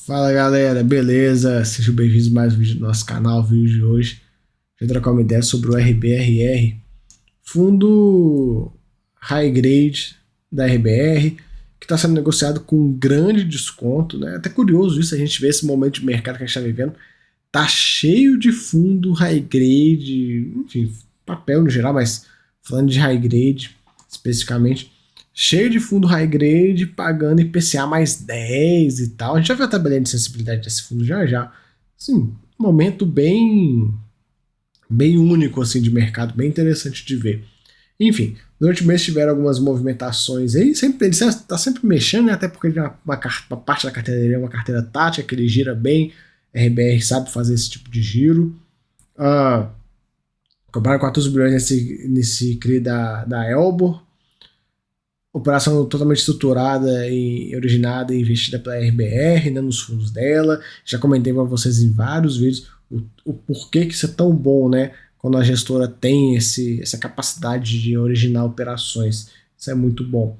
Fala galera, beleza? Sejam bem-vindos a mais um vídeo do nosso canal. O vídeo de hoje vai trocar uma ideia sobre o RBRR, fundo high grade da RBR, que está sendo negociado com um grande desconto, né? Até curioso isso, a gente vê esse momento de mercado que a gente está vivendo, tá cheio de fundo high grade, enfim, papel no geral, mas falando de high grade especificamente, cheio de fundo high grade, pagando IPCA mais 10 e tal. A gente já viu a tabelinha de sensibilidade desse fundo já. Sim, um momento bem único assim de mercado, bem interessante de ver. Enfim, durante o mês tiveram algumas movimentações aí, ele está sempre mexendo, né? Até porque uma parte da carteira dele é uma carteira tática, que ele gira bem, a RBR sabe fazer esse tipo de giro. Compraram 14 bilhões nesse CRI da Elbor, operação totalmente estruturada e originada e investida pela RBR, né, nos fundos dela. Já comentei para vocês em vários vídeos o porquê que isso é tão bom, né? Quando a gestora tem essa capacidade de originar operações. Isso é muito bom.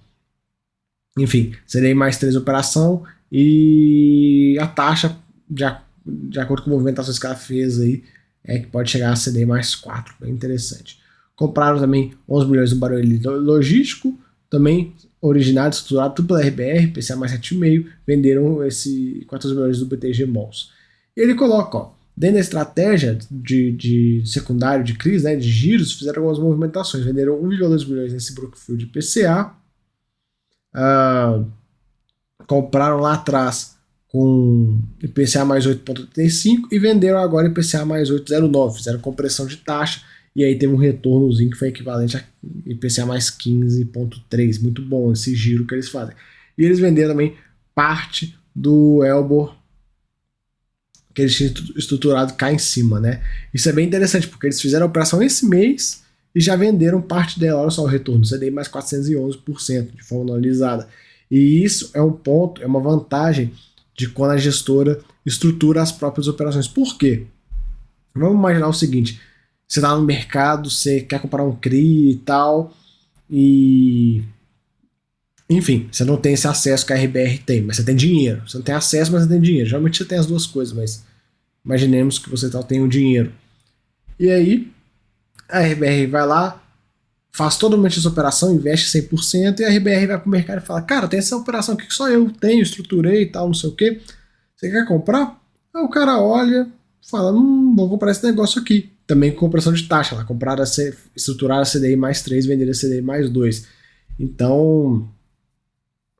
Enfim, serei mais 3 operação e a taxa, de acordo com movimentações que ela fez aí, é que pode chegar a CDI mais 4. Bem interessante. Compraram também 11 bilhões no barulho logístico, também originado, estruturado tudo pela RBR, PCA mais 7,5, venderam esse 14 milhões do BTG Malls. E ele coloca, ó, dentro da estratégia de secundário de crise, né, de giros, fizeram algumas movimentações, venderam 1,2 bilhões nesse Brookfield PCA, compraram lá atrás com IPCA mais 8,85 e venderam agora IPCA mais 8,09, fizeram compressão de taxa, e aí teve um retornozinho que foi equivalente a IPCA mais 15,3. Muito bom esse giro que eles fazem. E eles venderam também parte do Elbor que eles tinham estruturado cá em cima, né? Isso é bem interessante, porque eles fizeram a operação esse mês e já venderam parte dela. Olha só o retorno, CDI mais 411% de forma anualizada. E isso é um ponto, é uma vantagem de quando a gestora estrutura as próprias operações. Por quê? Vamos imaginar o seguinte: você está no mercado, você quer comprar um CRI e tal, e enfim, você não tem esse acesso que a RBR tem, mas você tem dinheiro. Você não tem acesso, mas você tem dinheiro. Geralmente você tem as duas coisas, mas imaginemos que você tem o dinheiro. E aí, a RBR vai lá, faz totalmente essa operação, investe 100%, e a RBR vai pro mercado e fala: cara, tem essa operação aqui que só eu tenho, estruturei e tal, não sei o que. Você quer comprar? Aí o cara olha, fala: vou comprar esse negócio aqui. Também com compressão de taxa, lá compraram estruturaram a CDI mais 3, venderam a CDI mais 2. Então,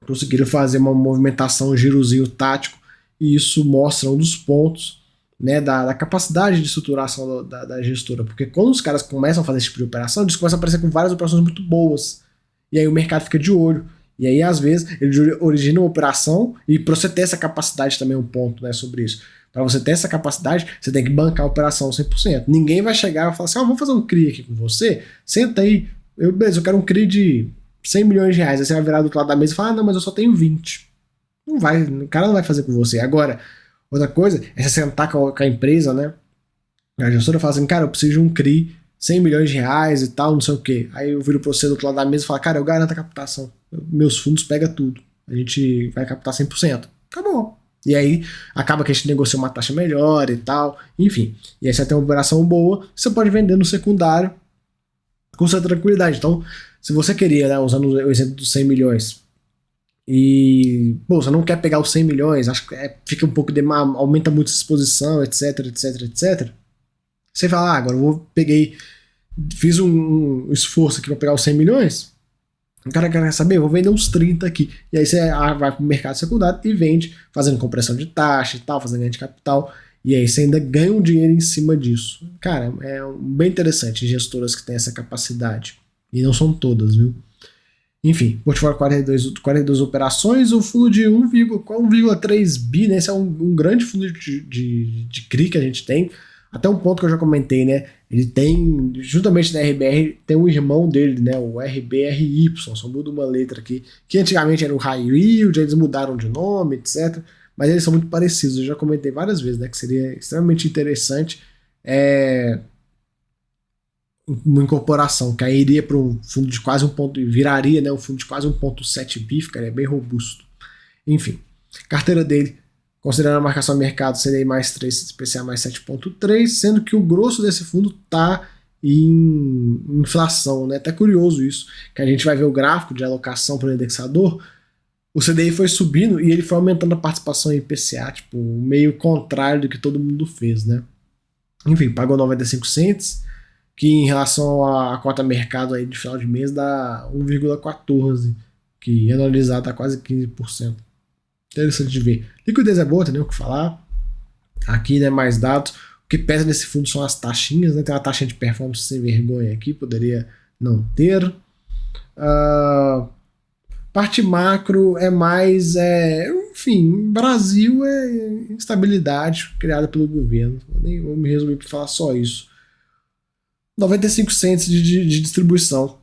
conseguiram fazer uma movimentação, um girozinho tático, e isso mostra um dos pontos, né, da capacidade de estruturação da gestora, porque quando os caras começam a fazer esse tipo de operação, eles começam a aparecer com várias operações muito boas, e aí o mercado fica de olho, e aí às vezes ele origina uma operação, e para você ter essa capacidade também é um ponto, né, sobre isso. Para você ter essa capacidade, você tem que bancar a operação 100%. Ninguém vai chegar e falar assim: vamos fazer um CRI aqui com você, senta aí, beleza, eu quero um CRI de 100 milhões de reais. Aí você vai virar do outro lado da mesa e falar: não, mas eu só tenho 20. Não vai, o cara não vai fazer com você. Agora, outra coisa é você sentar com a empresa, né? A gestora fala assim: cara, eu preciso de um CRI, 100 milhões de reais e tal, não sei o quê. Aí eu viro pra você do outro lado da mesa e falo: cara, eu garanto a captação. Meus fundos pegam tudo. A gente vai captar 100%. Acabou. E aí acaba que a gente negocia uma taxa melhor e tal, enfim. E aí você tem uma operação boa, você pode vender no secundário com certa tranquilidade. Então, se você queria, né, usando o exemplo dos 100 milhões, e você não quer pegar os 100 milhões, acho que fica um pouco aumenta muito a exposição, etc, etc, etc. Você fala: agora eu fiz um esforço aqui para pegar os 100 milhões, o cara quer saber, eu vou vender uns 30 aqui. E aí você vai para o mercado secundário e vende, fazendo compressão de taxa e tal, fazendo ganho de capital. E aí você ainda ganha um dinheiro em cima disso. Cara, é bem interessante gestoras que têm essa capacidade. E não são todas, viu? Enfim, portfólio 42 operações, o fundo de 1,3 bi, né? Esse é um grande fundo de CRI que a gente tem. Até um ponto que eu já comentei, né? Ele tem, juntamente da RBR, tem um irmão dele, né? O RBRY, só muda uma letra aqui, que antigamente era o High Yield, eles mudaram de nome, etc. Mas eles são muito parecidos, eu já comentei várias vezes, né? Que seria extremamente interessante uma incorporação, que aí iria para um fundo de quase viraria, né? Um fundo de quase 1,7 bi, ficaria bem robusto. Enfim, carteira dele Considerando a marcação a mercado, CDI mais 3, IPCA mais 7,3, sendo que o grosso desse fundo está em inflação, né? Até curioso isso, que a gente vai ver o gráfico de alocação para o indexador, o CDI foi subindo e ele foi aumentando a participação em IPCA, tipo, meio contrário do que todo mundo fez, né? Enfim, pagou 95 cents, que em relação à cota mercado aí de final de mês dá 1,14, que anualizado dá quase 15%. Interessante de ver. Liquidez é boa, tem nem o que falar. Aqui, né, mais dados. O que pesa nesse fundo são as taxinhas, né? Tem uma taxa de performance sem vergonha aqui, poderia não ter. Parte macro é mais, enfim, Brasil é instabilidade criada pelo governo. Nem vou me resumir para falar só isso. 95 cents de distribuição.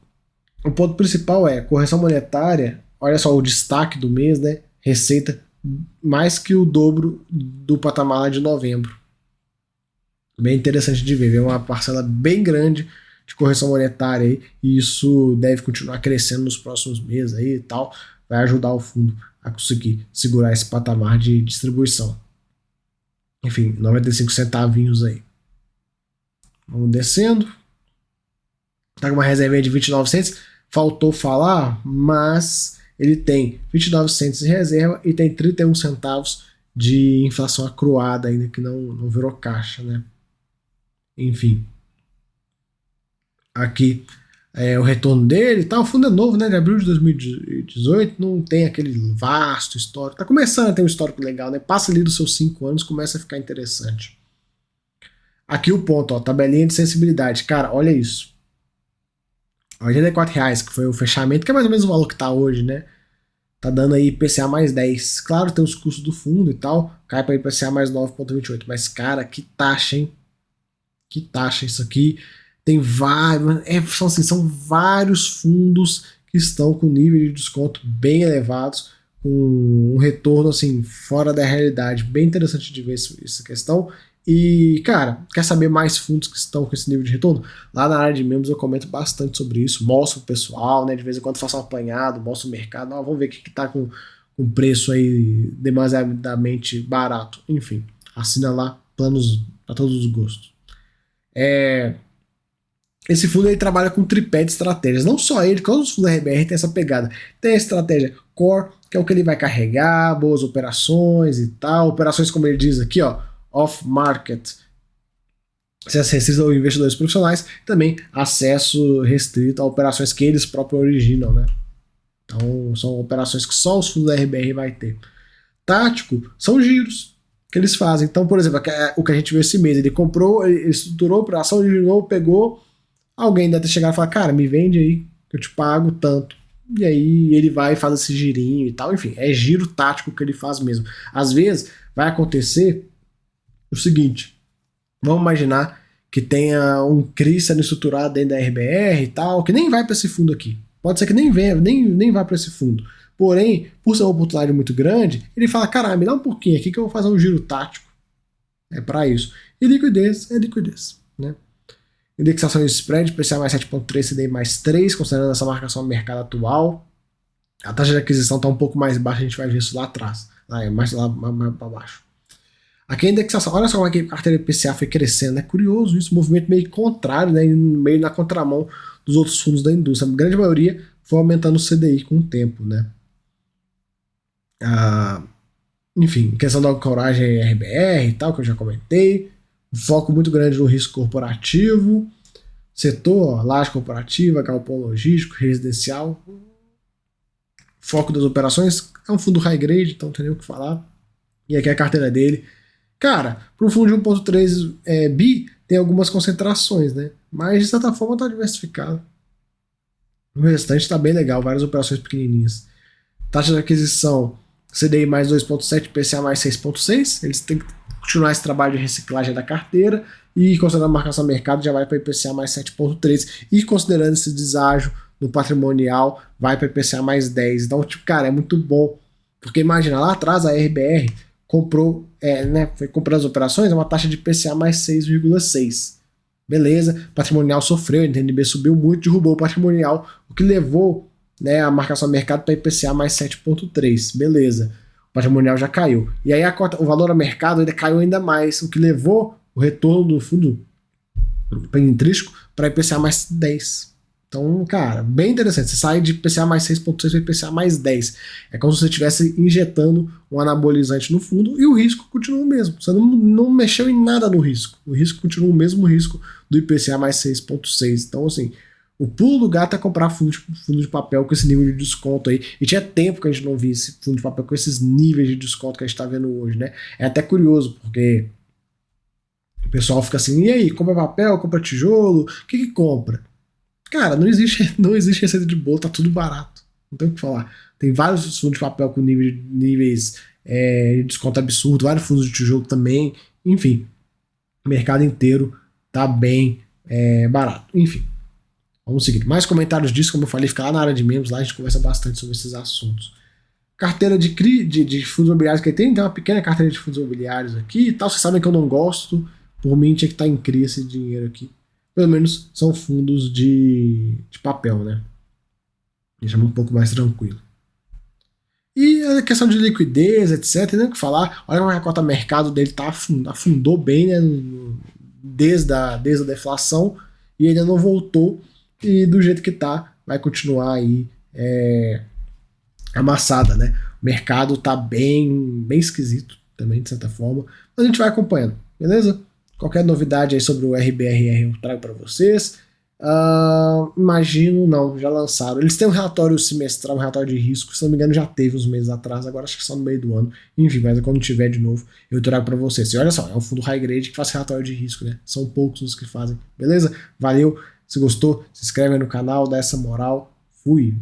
O ponto principal é correção monetária. Olha só o destaque do mês, né? Receita mais que o dobro do patamar lá de novembro. Bem interessante de ver. Uma parcela bem grande de correção monetária aí, e isso deve continuar crescendo nos próximos meses aí e tal. Vai ajudar o fundo a conseguir segurar esse patamar de distribuição. Enfim, 95 centavinhos aí. Vamos descendo. Tá com uma reserva de 29 cents. Faltou falar, mas ele tem 29 cents de reserva e tem 31 centavos de inflação acruada ainda, que não virou caixa, né? Enfim. Aqui o retorno dele, tá? O fundo é novo, né? De abril de 2018, não tem aquele vasto histórico. Tá começando a ter um histórico legal, né? Passa ali dos seus 5 anos, começa a ficar interessante. Aqui o ponto, ó, tabelinha de sensibilidade. Cara, olha isso. R$84, que foi o fechamento, que é mais ou menos o valor que tá hoje, né? Tá dando aí IPCA mais 10. Claro, tem os custos do fundo e tal, cai para IPCA mais 9,28. Mas, cara, que taxa, hein? Que taxa isso aqui. Tem vários, são vários fundos que estão com nível de desconto bem elevados, com um retorno assim, fora da realidade. Bem interessante de ver essa questão. E, cara, quer saber mais fundos que estão com esse nível de retorno? Lá na área de membros eu comento bastante sobre isso, mostro o pessoal, né? De vez em quando faço um apanhado, mostro o mercado, vamos ver o que tá com preço aí demasiadamente barato. Enfim, assina lá, planos para todos os gostos. Esse fundo ele trabalha com tripé de estratégias. Não só ele, todos os fundos da RBR tem essa pegada. Tem a estratégia core, que é o que ele vai carregar, boas operações e tal. Operações, como ele diz aqui, ó, off-market. Acesso restrito aos investidores profissionais. Também acesso restrito a operações que eles próprios originam, né? Então, são operações que só os fundos da RBR vai ter. Tático são giros que eles fazem. Então, por exemplo, o que a gente viu esse mês, ele comprou, ele estruturou a operação, originou, pegou. Alguém deve ter chegado e falar, cara, me vende aí, que eu te pago tanto. E aí ele vai e faz esse girinho e tal. Enfim, é giro tático que ele faz mesmo. Às vezes vai acontecer o seguinte, vamos imaginar que tenha um CRI sendo estruturado dentro da RBR e tal, que nem vai para esse fundo aqui. Pode ser que nem venha, nem vá para esse fundo. Porém, por ser uma oportunidade muito grande, ele fala, cara, me dá um pouquinho aqui que eu vou fazer um giro tático. É para isso. E liquidez é liquidez, né? Indexação de spread, IPCA mais 7,3, CDI mais 3, considerando essa marcação no mercado atual. A taxa de aquisição está um pouco mais baixa, a gente vai ver isso lá atrás. Mais para baixo. Aqui a indexação, olha só como é que a carteira IPCA foi crescendo. É curioso isso, movimento meio contrário, né, meio na contramão dos outros fundos da indústria. A grande maioria foi aumentando o CDI com o tempo, né? Enfim, questão da ancoragem RBR e tal, que eu já comentei. Um foco muito grande no risco corporativo, setor, laje corporativa, galpão logístico, residencial. Foco das operações é um fundo high grade, então não tem nem o que falar. E aqui a carteira dele. Cara, para um fundo de 1,3 bi, tem algumas concentrações, né? Mas de certa forma está diversificado. O restante está bem legal, várias operações pequenininhas. Taxa de aquisição, CDI mais 2,7, PCA mais 6,6. Eles têm que continuar esse trabalho de reciclagem da carteira e considerando a marcação mercado já vai para IPCA mais 7,3 e considerando esse deságio no patrimonial vai para IPCA mais 10. Então, tipo, cara, é muito bom, porque imagina, lá atrás a RBR comprou, foi comprando as operações, é uma taxa de IPCA mais 6,6. Beleza, patrimonial sofreu, a NTNB subiu muito, derrubou o patrimonial, o que levou, né, a marcação mercado para IPCA mais 7,3. Beleza. patrimonial já caiu. E aí o valor a mercado ainda caiu ainda mais, o que levou o retorno do fundo intrínseco para IPCA mais 10. Então, cara, bem interessante. Você sai de IPCA mais 6,6 para IPCA mais 10. É como se você estivesse injetando um anabolizante no fundo e o risco continua o mesmo. Você não mexeu em nada no risco. O risco continua o mesmo risco do IPCA mais 6,6. Então, assim, o pulo do gato é comprar fundo de papel com esse nível de desconto aí. E tinha tempo que a gente não via esse fundo de papel com esses níveis de desconto que a gente está vendo hoje, né? É até curioso, porque o pessoal fica assim, e aí, compra papel, compra tijolo, o que compra? Cara, não existe receita de bolo, tá tudo barato. Não tem o que falar. Tem vários fundos de papel com níveis de desconto absurdo, vários fundos de tijolo também. Enfim, o mercado inteiro tá bem barato. Enfim, vamos seguir. Mais comentários disso, como eu falei, fica lá na área de membros, lá a gente conversa bastante sobre esses assuntos. Carteira de fundos imobiliários que tem uma pequena carteira de fundos imobiliários aqui e tal. Vocês sabem que eu não gosto, por mim tinha que estar em CRI esse dinheiro aqui. Pelo menos são fundos de papel, né? Deixa um pouco mais tranquilo. E a questão de liquidez, etc, tem o que falar. Olha como a cota mercado dele afundou bem, né? Desde a deflação e ainda não voltou. E do jeito que tá, vai continuar aí amassada, né? O mercado tá bem esquisito também, de certa forma. Mas a gente vai acompanhando, beleza? Qualquer novidade aí sobre o RBRR eu trago para vocês. Imagino, não, já lançaram. Eles têm um relatório semestral, um relatório de risco, se não me engano já teve uns meses atrás, agora acho que só no meio do ano. Enfim, mas quando tiver de novo, eu trago para vocês. E olha só, é um fundo high grade que faz relatório de risco, né? São poucos os que fazem, beleza? Valeu, se gostou, se inscreve aí no canal, dá essa moral. Fui!